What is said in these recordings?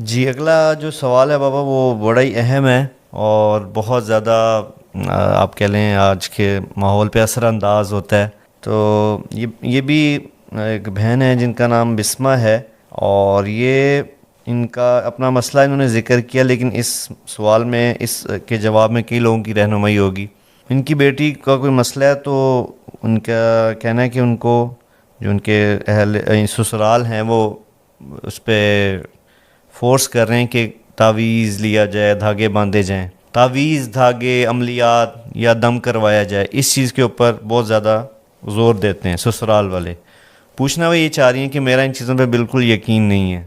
جی اگلا جو سوال ہے بابا وہ بڑا ہی اہم ہے اور بہت زیادہ آپ کہہ لیں آج کے ماحول پہ اثر انداز ہوتا ہے. تو یہ بھی ایک بہن ہے جن کا نام بسمہ ہے، اور یہ ان کا اپنا مسئلہ انہوں نے ذکر کیا، لیکن اس سوال میں اس کے جواب میں کئی لوگوں کی رہنمائی ہوگی. ان کی بیٹی کا کوئی مسئلہ ہے تو ان کا کہنا ہے کہ ان کو جو ان کے اہل سسرال ہیں وہ اس پہ فورس کر رہے ہیں کہ تعویذ لیا جائے، دھاگے باندھے جائیں، تعویذ، دھاگے، عملیات یا دم کروایا جائے. اس چیز کے اوپر بہت زیادہ زور دیتے ہیں سسرال والے. پوچھنا وہ یہ چاہ رہی ہیں کہ میرا ان چیزوں پہ بالکل یقین نہیں ہے،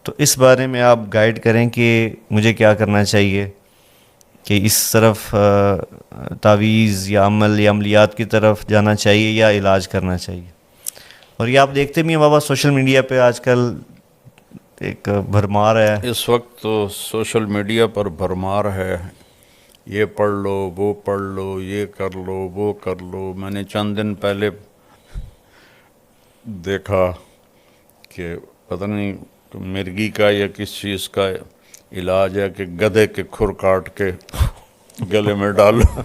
تو اس بارے میں آپ گائیڈ کریں کہ مجھے کیا کرنا چاہیے، کہ اس طرف تعویذ یا عمل یا عملیات کی طرف جانا چاہیے یا علاج کرنا چاہیے. اور یہ آپ دیکھتے بھی ہیں بابا سوشل میڈیا پہ آج کل ایک بھرمار ہے. اس وقت تو سوشل میڈیا پر بھرمار ہے، یہ پڑھ لو، وہ پڑھ لو، یہ کر لو، وہ کر لو. میں نے چند دن پہلے دیکھا کہ پتہ نہیں مرغی کا یا کس چیز کا علاج ہے کہ گدھے کے کھر کاٹ کے گلے میں ڈالو.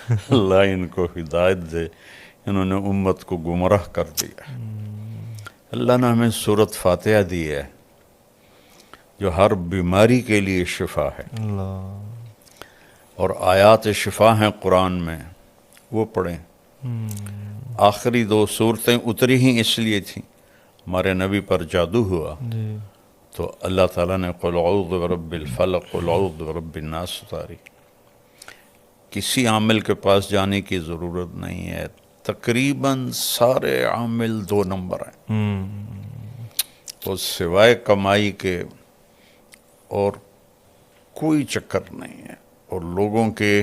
اللہ ان کو ہدایت دے، انہوں نے امت کو گمراہ کر دیا. اللہ نے ہمیں سورۃ فاتحہ دی ہے جو ہر بیماری کے لیے شفا ہے، اور آیات شفا ہیں قرآن میں، وہ پڑھیں. آخری 2 صورتیں اتری ہی اس لیے تھیں، ہمارے نبی پر جادو ہوا تو اللہ تعالیٰ نے قل اعوذ برب الفلق قل اعوذ برب الناس اتاری. کسی عامل کے پاس جانے کی ضرورت نہیں ہے. تقریباً سارے عامل 2 نمبر ہیں، تو سوائے کمائی کے اور کوئی چکر نہیں ہے، اور لوگوں کے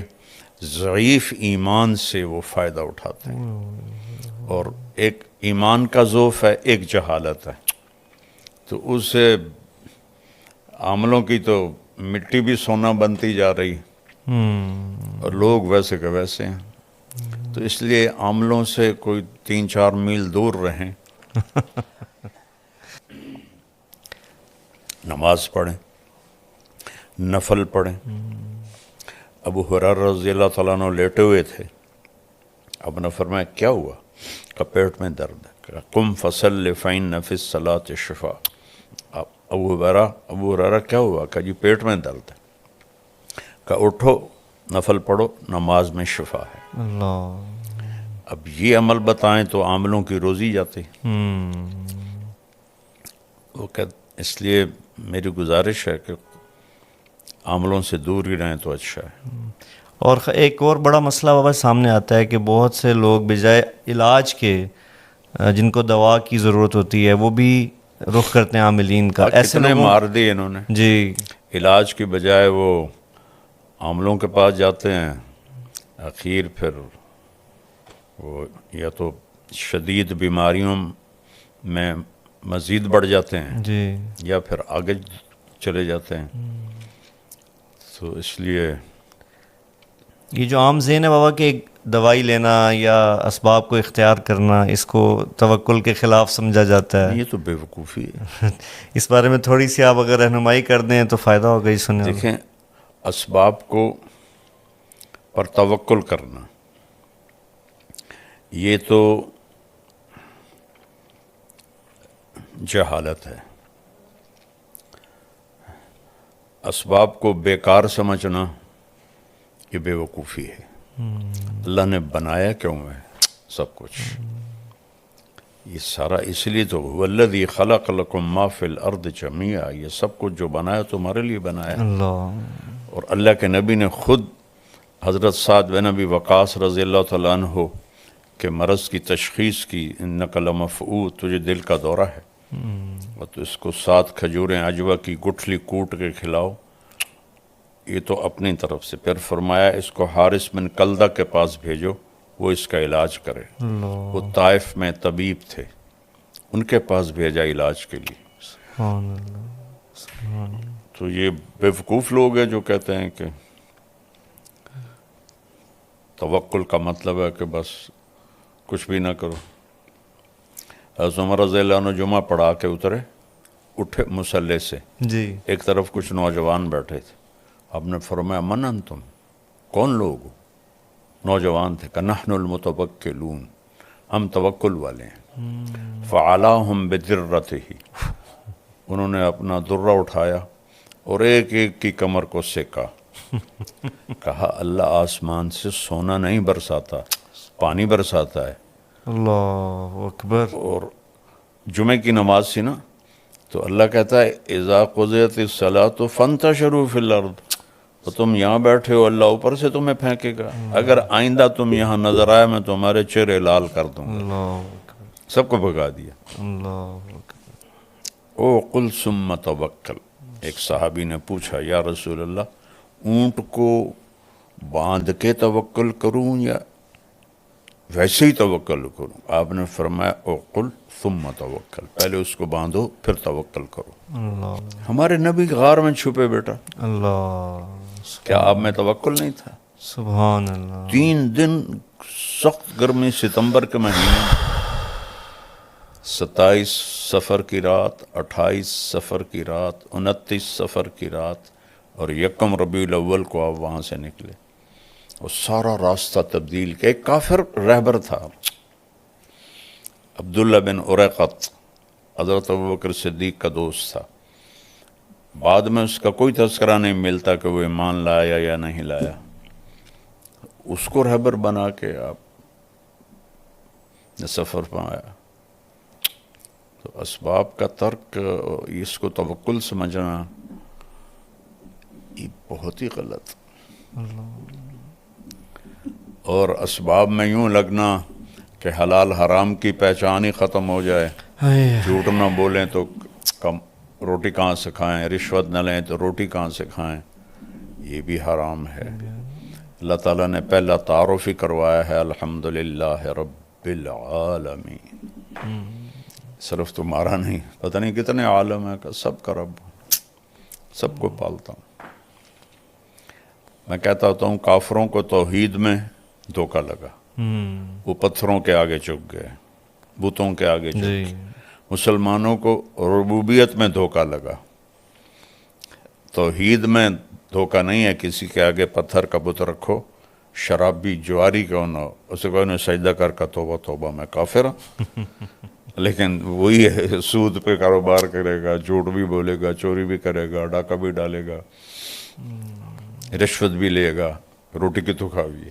ضعیف ایمان سے وہ فائدہ اٹھاتے ہیں. اور ایک ایمان کا ضعف ہے، ایک جہالت ہے. تو اس سے عاملوں کی تو مٹی بھی سونا بنتی جا رہی، اور لوگ ویسے کہ ویسے ہیں. تو اس لیے عاملوں سے کوئی 3-4 میل دور رہیں، نماز پڑھیں، نفل پڑھیں. ابو ہریرہ رضی اللہ تعالیٰ عنہ لیٹے ہوئے تھے، اب نے فرمایا کیا ہوا؟ کہ پیٹ میں درد ہے. کہ قم فصل فإن فی الصلاۃ شفاء. ابو ہریرہ کیا ہوا؟ کہ جی پیٹ میں درد ہے. کہ اٹھو نفل پڑھو، نماز میں شفا ہے. اللہ. اب یہ عمل بتائیں تو عاملوں کی روزی جاتی. وہ کہ اس لیے میری گزارش ہے کہ عاملوں سے دور ہی رہیں تو اچھا ہے. اور ایک اور بڑا مسئلہ بابا سامنے آتا ہے کہ بہت سے لوگ بجائے علاج کے جن کو دوا کی ضرورت ہوتی ہے وہ بھی رخ کرتے ہیں عاملین کا. ایسے کتنے لوگوں مار دیے انہوں نے. جی علاج کی بجائے وہ عاملوں کے پاس جاتے ہیں، اخیر پھر وہ یا تو شدید بیماریوں میں مزید بڑھ جاتے ہیں جی یا پھر آگے چلے جاتے ہیں. تو اس لیے یہ جو عام ذہن ہے بابا کہ دوائی لینا یا اسباب کو اختیار کرنا، اس کو توکل کے خلاف سمجھا جاتا ہے. یہ تو بے وقوفی ہے. اس بارے میں تھوڑی سی آپ اگر رہنمائی کر دیں تو فائدہ ہوگا یہ سننے میں. دیکھیں، اسباب کو پر توکل کرنا یہ تو جہالت ہے. اسباب کو بیکار سمجھنا یہ بے وقوفی ہے. اللہ نے بنایا کیوں ہے سب کچھ؟ یہ سارا اس لیے تو هو الذی خلق لکم ما فی الارض جمیعا، یہ سب کچھ جو بنایا تمہارے لیے بنایا. اللہ. اور اللہ کے نبی نے خود حضرت سعد بن ابی وقاص رضی اللہ تعالیٰ عنہ کے مرض کی تشخیص کی، انک لمفعود، تجھے دل کا دورہ ہے، اور تو اس کو 7 کھجوریں عجوہ کی گٹھلی کوٹ کے کھلاؤ. یہ تو اپنی طرف سے. پھر فرمایا اس کو حارث بن کلدہ کے پاس بھیجو، وہ اس کا علاج کرے. وہ طائف میں طبیب تھے، ان کے پاس بھیجا علاج کے لیے. سبحان اللہ. سبحان اللہ. تو یہ بیوقوف لوگ ہیں جو کہتے ہیں کہ توکل کا مطلب ہے کہ بس کچھ بھی نہ کرو. حضرت عمر رضی اللہ عنہ جمعہ پڑھا کے اترے، اٹھے مصلی سے، جی ایک طرف کچھ نوجوان بیٹھے تھے، آپ نے فرمایا من انتم، کون لوگ ہو؟ نوجوان تھے، کہ نحن المتوکلون، ہم توکل والے ہیں۔ فعلاہم بدرتہ، انہوں نے اپنا درہ اٹھایا اور ایک ایک کی کمر کو سیکا، کہا اللہ آسمان سے سونا نہیں برساتا، پانی برساتا ہے۔ اللہ اکبر۔ اور جمعے کی نماز سی نا، تو اللہ کہتا ہے اذا قضیت الصلاۃ فانتشروا فی الارض، تو تم یہاں بیٹھے ہو، اللہ اوپر سے تمہیں پھینکے گا، اگر آئندہ تم یہاں نظر آئے میں تمہارے چہرے لال کر دوں گا۔ اللہ اکبر، سب کو بھگا دیا۔ اللہ اکبر۔ او قل ثم توکل، ایک صحابی نے پوچھا یا رسول اللہ اونٹ کو باندھ کے توکل کروں یا ویسے ہی توکل کروں؟ آپ نے فرمایا او قل ثم توکل، پہلے اس کو باندھو پھر توکل کرو۔ اللہ ہمارے نبی غار میں چھپے بیٹا، اللہ، کیا آپ میں توکل نہیں تھا؟ سبحان اللہ۔ 3 دن سخت گرمی ستمبر کے مہینے، 27 سفر کی رات، 28 سفر کی رات، 29 سفر کی رات، اور 1 ربیع الاول کو آپ وہاں سے نکلے، اور سارا راستہ تبدیل کیا۔ ایک کافر رہبر تھا، عبداللہ بن اریقط، حضرت ابوبکر صدیق کا دوست تھا، بعد میں اس کا کوئی تذکرہ نہیں ملتا کہ وہ ایمان لایا یا نہیں لایا، اس کو رہبر بنا کے آپ نے سفر پہ آیا۔ تو اسباب کا ترک، اس کو توکل سمجھنا، یہ بہت ہی غلط۔ اور اسباب میں یوں لگنا کہ حلال حرام کی پہچان ہی ختم ہو جائے، جھوٹ نہ بولیں تو کم روٹی کہاں سے کھائیں، رشوت نہ لیں تو روٹی کہاں سے کھائیں، یہ بھی حرام ہے۔ اللہ تعالیٰ نے پہلا تعارف ہی کروایا ہے الحمدللہ رب العالمین، صرف تمہارا نہیں، پتہ نہیں کتنے عالم ہے کہ سب کا رب، سب کو پالتا ہوں۔ میں کہتا ہوتا ہوں کافروں کو توحید میں دھوکہ لگا، وہ پتھروں کے آگے جھک گئے، بتوں کے آگے جھک جی گئے۔ مسلمانوں کو ربوبیت میں دھوکہ لگا، توحید میں دھوکہ نہیں ہے۔ کسی کے آگے پتھر کا بت رکھو، شرابی جواری کیوں نہ ہو، اسے کوئی نہ سجدہ کر کا توبہ توبہ میں کافر ہوں، لیکن وہی ہے سود پہ کاروبار کرے گا، جھوٹ بھی بولے گا، چوری بھی کرے گا، ڈاکہ بھی ڈالے گا، رشوت بھی لے گا، روٹی کی تو کھاوی۔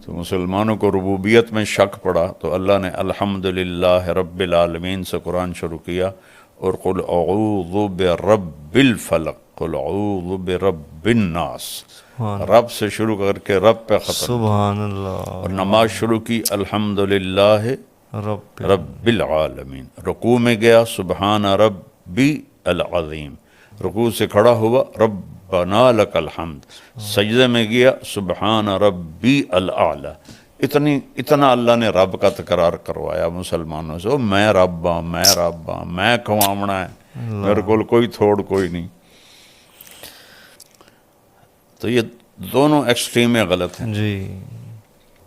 تو مسلمانوں کو ربوبیت میں شک پڑا تو اللہ نے الحمدللہ رب العالمین سے قرآن شروع کیا، اور قل اعوذ برب الفلق، قل اعوذ برب الناس، رب سے شروع کر کے رب پہ ختم، سبحان اللہ۔ اور نماز شروع کی الحمدللہ رب العالمین، رکوع میں گیا سبحان ربی العظیم، رکوع سے کھڑا ہوا ربنا لک الحمد، سجدے میں گیا سبحان ربی الاعلی۔ اتنا اللہ نے رب کا تکرار کروایا مسلمانوں سے، میں رب ہاں، میں رب ہاں، میں کھوامنا ہے، میرے کو کوئی تھوڑ کوئی نہیں۔ تو یہ دونوں ایکسٹریمیں غلط ہیں۔ جی،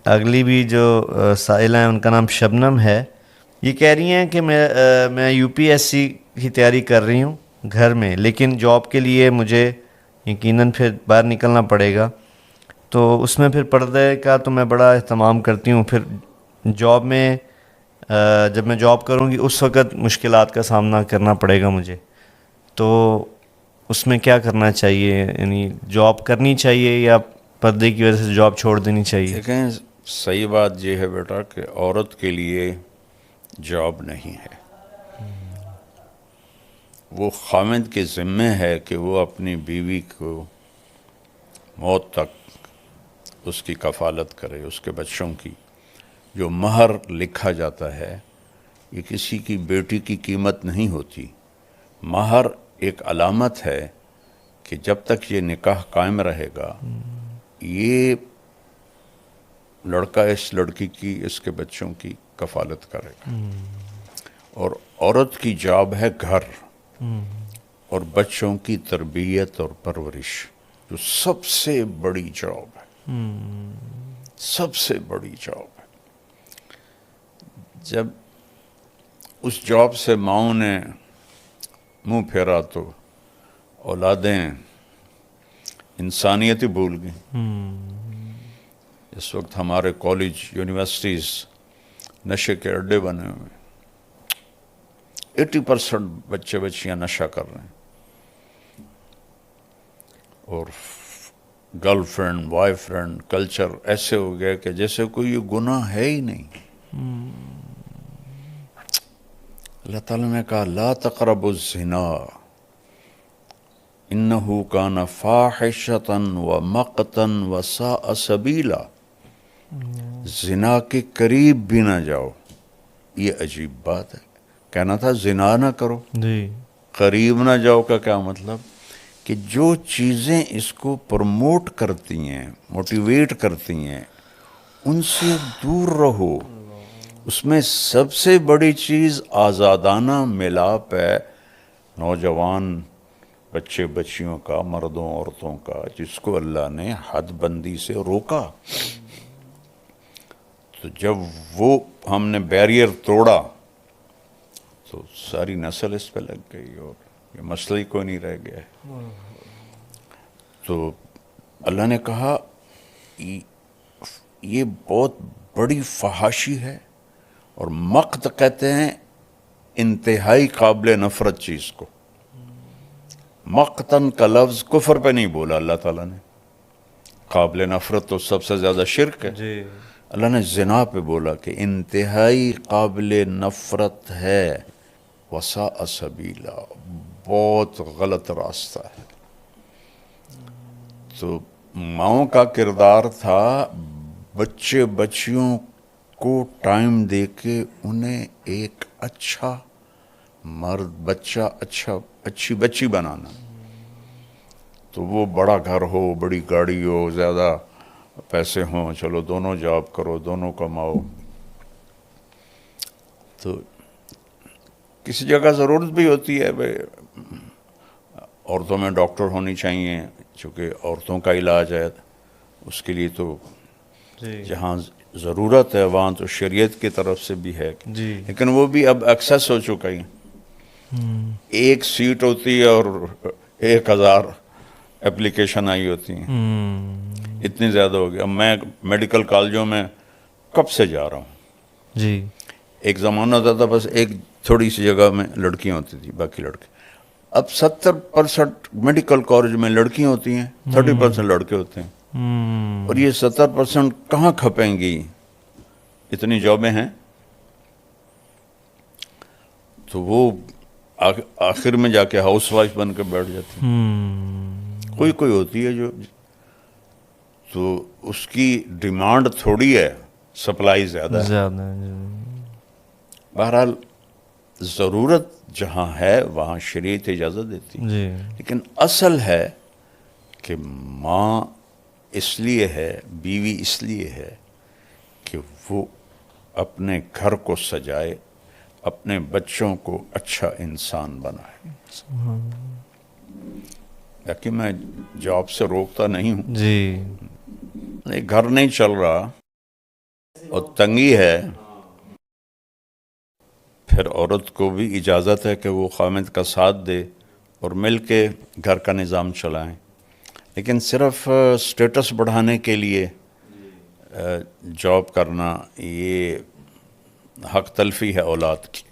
اگلی بھی جو سائلہ ہیں ان کا نام شبنم ہے، یہ کہہ رہی ہیں کہ میں یو پی ایس سی کی تیاری کر رہی ہوں گھر میں، لیکن جاب کے لیے مجھے یقیناً پھر باہر نکلنا پڑے گا، تو اس میں پھر پردے کا تو میں بڑا اہتمام کرتی ہوں، پھر جاب میں جب میں جاب کروں گی اس وقت مشکلات کا سامنا کرنا پڑے گا مجھے، تو اس میں کیا کرنا چاہیے؟ یعنی جاب کرنی چاہیے یا پردے کی وجہ سے جاب چھوڑ دینی چاہیے؟ دیکھیں صحیح بات یہ ہے بیٹا کہ عورت کے لیے جاب نہیں ہے، وہ خاوند کے ذمہ ہے کہ وہ اپنی بیوی کو موت تک اس کی کفالت کرے، اس کے بچوں کی۔ جو مہر لکھا جاتا ہے یہ کسی کی بیٹی کی قیمت نہیں ہوتی، مہر ایک علامت ہے کہ جب تک یہ نکاح قائم رہے گا یہ لڑکا اس لڑکی کی، اس کے بچوں کی کفالت کرے گا۔ اور عورت کی جاب ہے گھر اور بچوں کی تربیت اور پرورش، جو سب سے بڑی جاب ہے، سب سے بڑی جاب ہے۔ جب اس جاب سے ماؤں نے منہ پھیرا تو اولادیں انسانیت ہی بھول گئیں. اس وقت ہمارے کالج یونیورسٹیز نشے کے اڈے بنے ہوئے ہیں. 80% بچے بچیاں نشہ کر رہے ہیں, اور girl friend boy friend culture ایسے ہو گیا کہ جیسے کوئی یہ گناہ ہے ہی نہیں. اللہ تعالیٰ نے کہا لا تقربوا الزنا انہ کان فاحشۃ ومقتا وساء سبیلا. زنا کے قریب بھی نہ جاؤ. یہ عجیب بات ہے, کہنا تھا زنا نہ کرو, جی قریب نہ جاؤ کا کیا مطلب کہ جو چیزیں اس کو پروموٹ کرتی ہیں, موٹیویٹ کرتی ہیں, ان سے دور رہو. اس میں سب سے بڑی چیز آزادانہ ملاپ ہے نوجوان بچے بچیوں کا, مردوں عورتوں کا, جس کو اللہ نے حد بندی سے روکا. تو جب وہ ہم نے بیریئر توڑا تو ساری نسل اس پہ لگ گئی اور یہ مسئلہ ہی کوئی نہیں رہ گیا ہے. تو اللہ نے کہا یہ بہت بڑی فحاشی ہے, اور مقت کہتے ہیں انتہائی قابل نفرت چیز کو. مقتن کا لفظ کفر پہ نہیں بولا اللہ تعالیٰ نے, قابل نفرت تو سب سے زیادہ شرک ہے. جی اللہ نے زنا پہ بولا کہ انتہائی قابل نفرت ہے, وساء سبیلا, بہت غلط راستہ ہے. تو ماؤں کا کردار تھا بچے بچیوں کو ٹائم دے کے انہیں ایک اچھا مرد بچہ, اچھی بچی بنانا. تو وہ بڑا گھر ہو, بڑی گاڑی ہو, زیادہ پیسے ہوں, چلو دونوں جاب کرو, دونوں کماؤ. تو کسی جگہ ضرورت بھی ہوتی ہے بھائی عورتوں میں ڈاکٹر ہونی چاہیے, چونکہ عورتوں کا علاج ہے, اس کے لیے تو جہاں ضرورت ہے وہاں تو شریعت کی طرف سے بھی ہے. لیکن وہ بھی اب ایکسیس ہو چکا ہے. ایک سیٹ ہوتی ہے اور 1000 اپلیکیشن آئی ہوتی ہیں, اتنی زیادہ ہو گیا. اب میں میڈیکل کالجوں میں کب سے جا رہا ہوں. جی ایک زمانہ ہوتا تھا بس ایک تھوڑی سی جگہ میں لڑکیاں ہوتی تھی, باقی لڑکے. اب 70% میڈیکل کالج میں لڑکیاں ہوتی ہیں, 30% لڑکے ہوتے ہیں. اور یہ 70% کہاں کھپیں گی, اتنی جابیں ہیں. تو وہ آخر میں جا کے ہاؤس وائف بن کے بیٹھ جاتی ہیں. کوئی ہوتی ہے جو, تو اس کی ڈیمانڈ تھوڑی ہے, سپلائی زیادہ ہے. بہرحال ضرورت جہاں ہے وہاں شریعت اجازت دیتی ہے. لیکن اصل ہے کہ ماں اس لیے ہے, بیوی اس لیے ہے کہ وہ اپنے گھر کو سجائے, اپنے بچوں کو اچھا انسان بنائے. لیکن میں جاب سے روکتا نہیں ہوں. جی گھر نہیں چل رہا اور تنگی ہے, پھر عورت کو بھی اجازت ہے کہ وہ خامد کا ساتھ دے اور مل کے گھر کا نظام چلائیں. لیکن صرف سٹیٹس بڑھانے کے لیے جاب کرنا یہ حق تلفی ہے اولاد کی.